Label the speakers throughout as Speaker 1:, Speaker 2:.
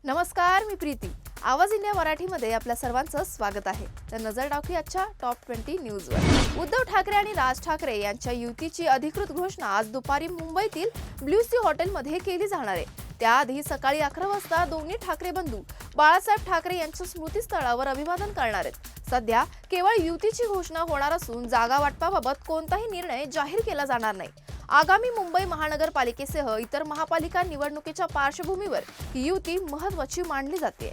Speaker 1: नमस्कार, मी प्रीती. आवाज इंडिया मराठीमध्ये आपल्या सर्वांचं स्वागत आहे. तर नजर टाकूया आजच्या टॉप 20 न्यूजवर. उद्धव ठाकरे आणि राज ठाकरे यांच्या युतीची अधिकृत घोषणा आज दुपारी मुंबईतील ब्ल्यू सी हॉटेलमध्ये केली जाणार आहे. त्याआधी सकाळी 11 वाजता दोन्ही ठाकरे बंधू बाळासाहेब ठाकरे यांच्या स्मृतीस्थळावर अभिवादन करणार आहेत. सध्या केवळ युतीची घोषणा होणार असून जागा वाटपाबाबत कोणताही निर्णय जाहीर केला जाणार नाही. आगामी मुंबई महानगरपालिकेसह इतर महापालिका निवडणुकीच्या पार्श्वभूमीवर ही युती महत्त्वाची मानली जाते.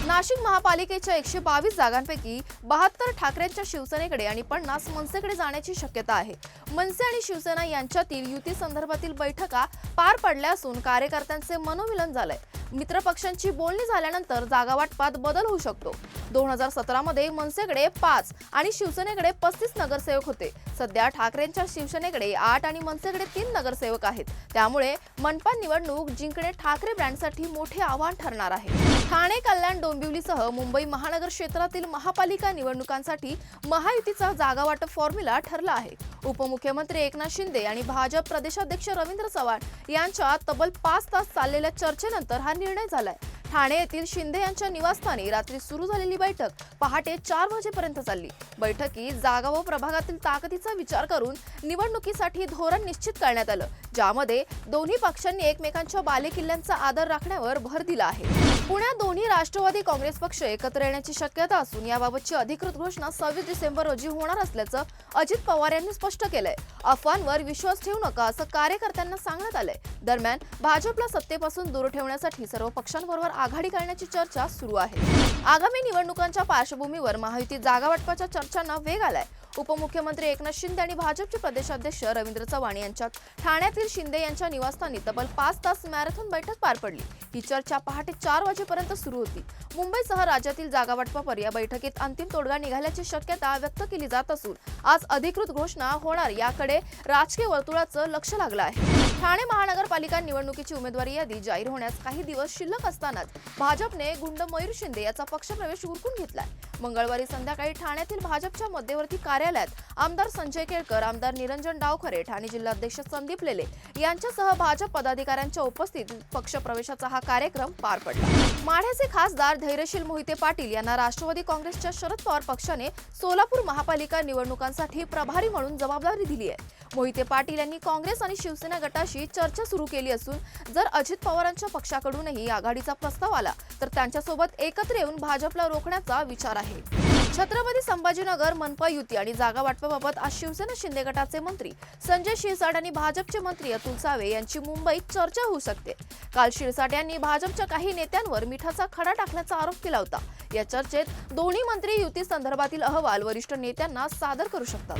Speaker 1: नाशिक महापालिकेच्या 122 जागांपैकी 72 ठाकरेंच्या शिवसेनेकडे आणि 50 मनसेकडे जाण्याची शक्यता आहे. मनसे आणि शिवसेना यांच्यातील युती संदर्भातील बैठका पार पडल्या असून कार्यकर्त्यांचे मनोमिलन झालंय. मित्रपक्षांची बोलणी झाल्यानंतर जागा वाटपात बदल होऊ शकतो. 2017 मध्ये मनसेकडे 5 आणि शिवसेनेकडे 35 नगरसेवक होते. सध्या ठाकरेंच्या शिवसेनेकडे 8 आणि मनसेकडे 3 नगरसेवक आहेत. त्यामुळे मनपा निवडणूक जिंकणे ठाकरे ब्रँडसाठी मोठे आव्हान ठरणार आहे. ठाणे, कल्याण, डोंबिवलीसह मुंबई महानगर क्षेत्रातील महापालिका निवडणुकांसाठी महायुतीचा जागा वाटप फॉर्म्युला ठरला आहे. उपमुख्यमंत्री एकनाथ शिंदे आणि भाजप प्रदेशाध्यक्ष रवींद्र चव्हाण यांच्यात तब्बल 5 तास चाललेल्या चर्चेनंतर हा निर्णय झालाय. ठाणे येथील शिंदे यांच्या निवासस्थानी रात्री सुरू झालेली बैठक पहाटे 4 वाजेपर्यंत चालली. बैठकीत जागा व प्रभागातील ताकदीचा विचार करून निवडणुकीसाठी धोरण निश्चित करण्यात आलं, ज्यामध्ये दोन्ही पक्षांनी एकमेकांच्या बालेकिल्ल्यांचा आदर राखण्यावर भर दिला आहे. पुण्यात दोन्ही राष्ट्रवादी काँग्रेस पक्ष एकत्र येण्याची शक्यता असून याबाबतची अधिकृत घोषणा 26 डिसेंबर रोजी होणार असल्याचं अजित पवार यांनी स्पष्ट केलंय. अफवांवर विश्वास ठेवू नका असं कार्यकर्त्यांना सांगण्यात आलंय. दरम्यान भाजपला सत्तेपासून दूर ठेवण्यासाठी सर्व पक्षांबरोबर आघाडी करण्याची चर्चा सुरू आहे. आगामी निवडणुकांच्या पार्श्वभूमीवर महायुती जागा वाटपाच्या चर्चांना वेग आलाय. उपमुख्यमंत्री एकनाथ शिंदे आणि भाजपचे प्रदेशाध्यक्ष रवींद्र चव्हाण यांच्यात ठाण्यातील शिंदे यांच्या निवासस्थानी तब्बल 5 तास मॅरेथॉन बैठक पार पडली. ही चर्चा पहाटे 4 वाजेपर्यंत सुरू होती. मुंबईसह राज्यातील जागा वाटपावर या बैठकीत अंतिम तोडगा निघाल्याची शक्यता व्यक्त केली जात असून आज अधिकृत घोषणा होणार याकडे राजकीय वर्तुळाचं लक्ष लागलं आहे. ठाणे महानगरपालिका निवडणुकीची उमेदवारी यादी जाहीर होण्यास काही दिवस शिल्लक असतानाच भाजपने गुंड मयूर शिंदे याचा पक्षप्रवेश उरकून घेतलाय. मंगळवारी संध्याकाळी ठाण्यातील भाजपच्या मध्यवर्ती कार्यालयात आमदार संजय केळकर, आमदार निरंजन डावखरे, ठाणे जिल्हाध्यक्ष संदीप लेले यांच्यासह भाजप पदाधिकाऱ्यांच्या उपस्थितीत पक्षप्रवेशाचा हा कार्यक्रम पार पडला. माढ्याचे खासदार धैर्यशील मोहिते पाटील यांना राष्ट्रवादी काँग्रेसच्या शरद पवार पक्षाने सोलापूर महापालिका निवडणुकांसाठी प्रभारी म्हणून जबाबदारी दिली आहे. मोहिते पाटील यांनी काँग्रेस आणि शिवसेना गटाशी चर्चा सुरू केली असून जर अजित पवारांच्या पक्षाकडूनही आघाडीचा प्रस्ताव आला तर त्यांच्यासोबत एकत्र येऊन भाजपला रोखण्याचा विचार आहे. छत्रपती संभाजीनगर मनपा युती आणि जागा वाटपाबाबत आज शिवसेना शिंदे गटाचे मंत्री संजय शिरसाट आणि भाजपचे मंत्री अतुल सावे यांची मुंबईत चर्चा होऊ शकते. काल शिरसाट यांनी भाजपच्या काही नेत्यांवर मिठाचा खडा टाकल्याचा आरोप केला होता. या चर्चेत दोन्ही मंत्री युती संदर्भातील अहवाल वरिष्ठ नेत्यांना सादर करू शकतात.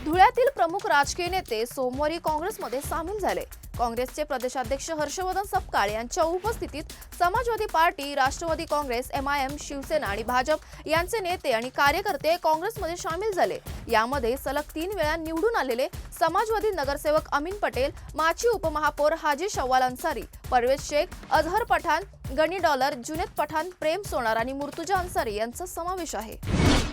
Speaker 1: धुळ्यातील प्रमुख राजकीय नेते सोमवारी काँग्रेसमध्ये सामील झाले. काँग्रेसचे प्रदेशाध्यक्ष हर्षवर्धन सपकाळ यांच्या उपस्थितीत समाजवादी पार्टी, राष्ट्रवादी काँग्रेस, MIM, शिवसेना आणि भाजप यांचे नेते आणि कार्यकर्ते काँग्रेसमध्ये सामील झाले. यामध्ये सलग 3 वेळा निवडून आलेले समाजवादी नगरसेवक अमीन पटेल, माची उपमहापौर हाजी शव्वाल अन्सारी, परवेज शेख, अजहर पठाण, गनी डॉलर, जुनेद पठाण, प्रेम सोनार आणि मुर्तुजा अन्सारी यांचा समावेश आहे.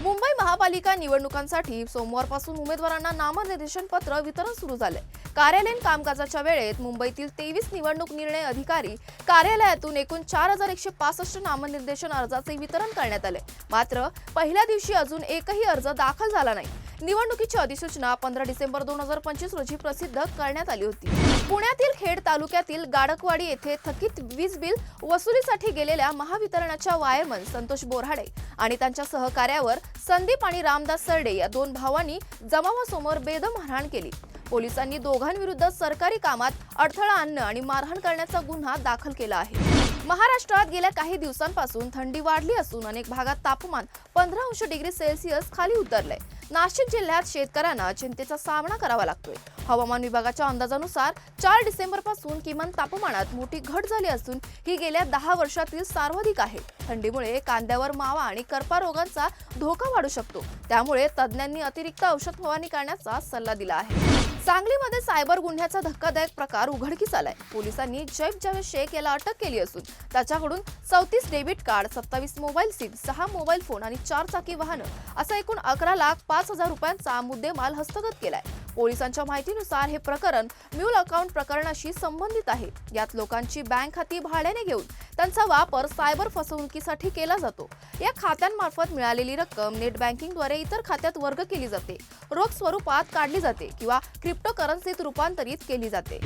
Speaker 1: मुंबई महापालिका निवडणुकांसाठी सोमवारपासून उमेदवारांना नामनिर्देशन पत्र वितरण सुरू झाले. कार्यालयीन कामकाजाच्या वेळेत मुंबईतील 23 निवडणूक निर्णय अधिकारी कार्यालयातून एकूण 4165 नामनिर्देशन अर्जाचे वितरण करण्यात आले. मात्र पहिल्या दिवशी अजून एकही अर्ज दाखल झाला नाही. निवडणुकीची अधिसूचना 15 डिसेंबर 2025 रोजी प्रसिद्ध करण्यात आली होती. पुण्यातील खेड तालुक्यातील गाडकवाडी येथे थकीत वीज बिल वसुलीसाठी गेलेल्या महावितरणच्या वायरमन संतोष बोराडे आणि त्यांच्या सहकार्यावर संदीप आणि रामदास सरडे या 2 भावांनी जमावासमोर बेदम मारहाण केली. पोलिसांनी दोघांविरुद्ध सरकारी कामात अडथळा आणणं आणि मारहाण करण्याचा गुन्हा दाखल केला आहे. महाराष्ट्रात गेल्या काही दिवसांपासून थंडी वाढली असून अनेक भागात तापमान 15° खाली उतरलंय. नाशिक जिल्ह्यात शेतकऱ्यांना चिंतेचा सामना करावा लागतोय. हवामान विभागाच्या अंदाजानुसार 4 डिसेंबर पासून किमान तापमानात मोठी घट झाली असून ही गेल्या 10 वर्षातील सर्वाधिक आहे. थंडीमुळे कांद्यावर मावा आणि करपा रोगांचा धोका वाढू शकतो. त्यामुळे तज्ज्ञांनी अतिरिक्त औषध फवारणी करण्याचा सल्ला दिला आहे. सांगलीमध्ये सायबर गुन्ह्याचा धक्कादायक प्रकार उघडकीस आलाय. पोलिसांनी जैब जावेद शेख याला अटक केली असून त्याच्याकडून 34 debit card, 27 mobile SIM, 6 mobile phone आणि 4 चाकी वाहनं असा एकूण 11,05,000 रुपयांचा मुद्देमाल हस्तगत केलाय. पोलिसांच्या माहितीनुसार हे प्रकरण म्यूल अकाउंट प्रकरणाशी संबंधित आहे। यात लोकांची बँक खाती भाड्याने घेऊन त्यांचा वापर सायबर फसवणुकीसाठी केला जातो। या खात्यांमार्फत मिळालेली रक्कम नेट बँकिंगद्वारे इतर खात्यात वर्ग केली जाते, रोख स्वरूपात काढली जाते किंवा क्रिप्टोकरन्सीत रूपांतरित केली जाते।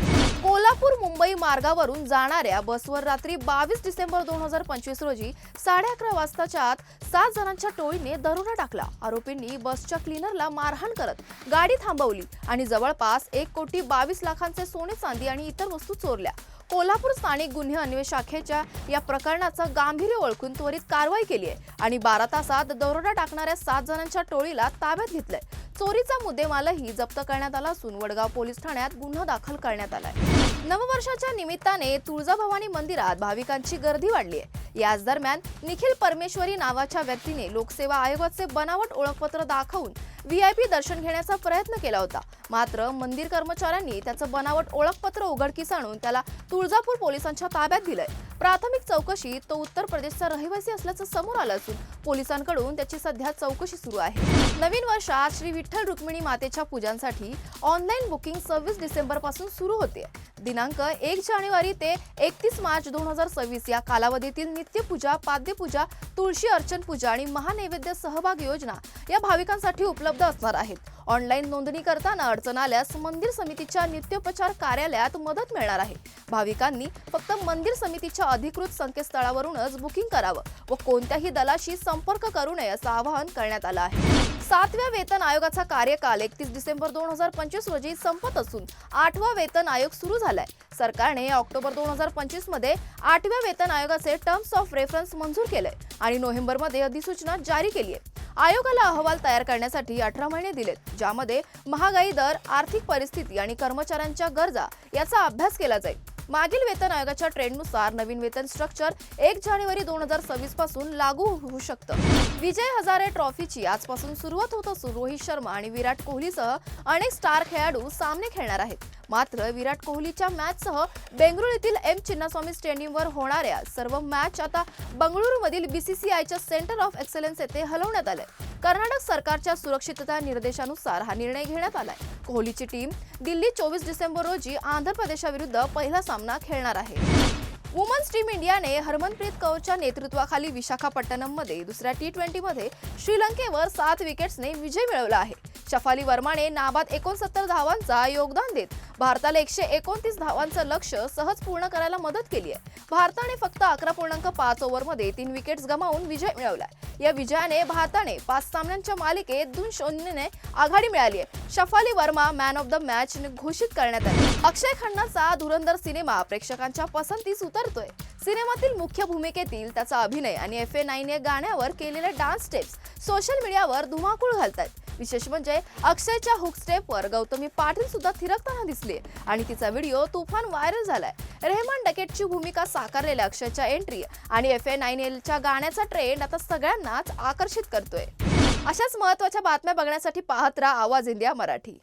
Speaker 1: कोल्हापूर मुंबई मार्गावरून जाणाऱ्या बसवर रात्री 22 डिसेंबर 2025 रोजी 11:30 वाजताच्या आत 7 जणांच्या टोळीने दरोडा टाकला। आरोपींनी बसच्या क्लीनरला मारहाण करत गाडी थांबवली आणि जवळपास 1,22 लाखांचे सोने चांदी आणि इतर वस्तू चोरल्या। कोल्हापूर स्थानिक गुन्हे अन्वेषण शाखेच्या या प्रकरणाचं गांभीर्य ओळखून त्वरित कारवाई केली आहे आणि 12 तासात दरोडा टाकणाऱ्या 7 जणांच्या टोळीला ताब्यात घेतलंय। चोरीचा मुद्देमालही जप्त करण्यात आला असून वडगाव पोलीस ठाण्यात गुन्हा दाखल करण्यात आलाय। नववर्षाच्या निमित्ताने तुळजाभवानी मंदिरात भाविकांची गर्दी वाढली आहे। याच दरम्यान निखिल परमेश्वरी नावाच्या व्यक्तीने लोकसेवा आयोगाचे बनावट ओळखपत्र दाखवून व्हीआयपी दर्शन घेण्याचा प्रयत्न केला होता। मात्र मंदिर कर्मचाऱ्यांनी त्याचं बनावट ओळखपत्र उघडकीस आणून त्याला तुळजापूर पोलिसांच्या ताब्यात दिलंय। प्राथमिक चौकशीत तो उत्तर प्रदेशचा रहिवासी असल्याचं समोर आलं असून पोलिसांकडून त्याची सध्या चौकशी सुरू आहे। नवीन वर्षात श्री विठ्ठल रुक्मिणी मातेच्या पूजांसाठी ऑनलाईन बुकिंग 26 डिसेंबर पासून सुरू होते। दिनांक 1 जानेवारी ते 31 मार्च 2026 या कालावधीतील नित्यपूजा, पाद्यपूजा, तुळशी अर्चन पूजा आणि महानैवेद्य सहभाग योजना या भाविकांसाठी उपलब्ध असणार आहेत। ऑनलाईन नोंदणी करताना अडचण आल्यास मंदिर समितीच्या नित्योपचार कार्यालयात मदत मिळणार आहे। भाविकांनी फक्त मंदिर समितीच्या अधिकृत संकेतस्थळावरूनच बुकिंग करावं व कोणत्याही दलाशी संपर्क करू नये असं आवाहन करण्यात आलं आहे। 7व्या वेतन आयोगाचा कार्यकाल 31 डिसेंबर 2025 रोजी संपत असून 8वा वेतन आयोग सुरू झालाय। सरकारने ऑक्टोबर 2025 मध्ये 8व्या वेतन आयोगाचे टर्म्स ऑफ रेफरन्स मंजूर केले आणि नोव्हेंबरमध्ये अधिसूचना जारी केली आहे। आयोगाला अहवाल तयार करण्यासाठी 18 महिने दिलेत, ज्यामध्ये महागाई दर, आर्थिक परिस्थिती आणि कर्मचाऱ्यांच्या गरजा याचा अभ्यास केला जाईल। मागील वेतन आयोगाच्या ट्रेंडनुसार नवीन वेतन स्ट्रक्चर 1 जानेवारी 2026 पासून लागू होऊ शकतं। विजय हजारे ट्रॉफीची आजपासून सुरुवात होत असून रोहित शर्मा आणि विराट कोहलीसह अनेक स्टार खेळाडू सामने खेळणार आहेत। मात्र विराट कोहलीच्या मॅचसह बेंगळुरू येथील एम चिन्नास्वामी स्टेडियमवर होणाऱ्या सर्व मॅच आता बंगळुरूमधील बीसीसीआयच्या सेंटर ऑफ एक्सलन्स येथे हलवण्यात आले। कर्नाटक सरकारच्या सुरक्षितता निर्देशानुसार हा निर्णय घेण्यात आलाय। कोहलीची टीम दिल्ली 24 डिसेंबर रोजी आंध्र प्रदेशाविरुद्ध पहिला सामना खेळणार आहे। वुमन्स टीम इंडियाने हरमनप्रीत कौरच्या नेतृत्वाखाली विशाखापट्टणममध्ये दुसऱ्या T20 मध्ये श्रीलंकेवर 7 विकेट्सने विजय मिळवला आहे। शफाली वर्माने नाबाद 69 धावांचा योगदान देत भारताला 129 धावांचं लक्ष्य सहज पूर्ण करायला मदत केली आहे। भारताने फक्त 11.5 ओव्हरमध्ये 3 विकेट्स गमावून विजय मिळवलाय। या विजयाने भारताने 5 सामन्यांच्या मालिकेत 2-0 ने आघाडी मिळाली आहे। Shafali Verma man of the match घोषित करण्यात आली। अक्षय खन्नाचा धुरंधर सिनेमा प्रेक्षकांच्या पसंतीस उतरतोय। सिनेमातील मुख्य भूमिकेतील त्याचा अभिनय आणि FA9 या गाण्यावर केलेले डान्स स्टेप्स सोशल मीडियावर धुमाकूळ घालतायत। विशेष म्हणजे अक्षयच्या हुक स्टेपवर गौतमी पाटील सुद्धा थिरकताना दिसली आणि तिचा व्हिडिओ तुफान व्हायरल झालाय। रेहमान डकेटची भूमिका साकारलेल्या अक्षयच्या एंट्री आणि FA9च्या गाण्याचा ट्रेंड आता सगळ्यांनाच आकर्षित करतोय। अशाच महत्त्वाच्या बातम्या बघण्यासाठी पाहत राहा आवाज इंडिया मराठी।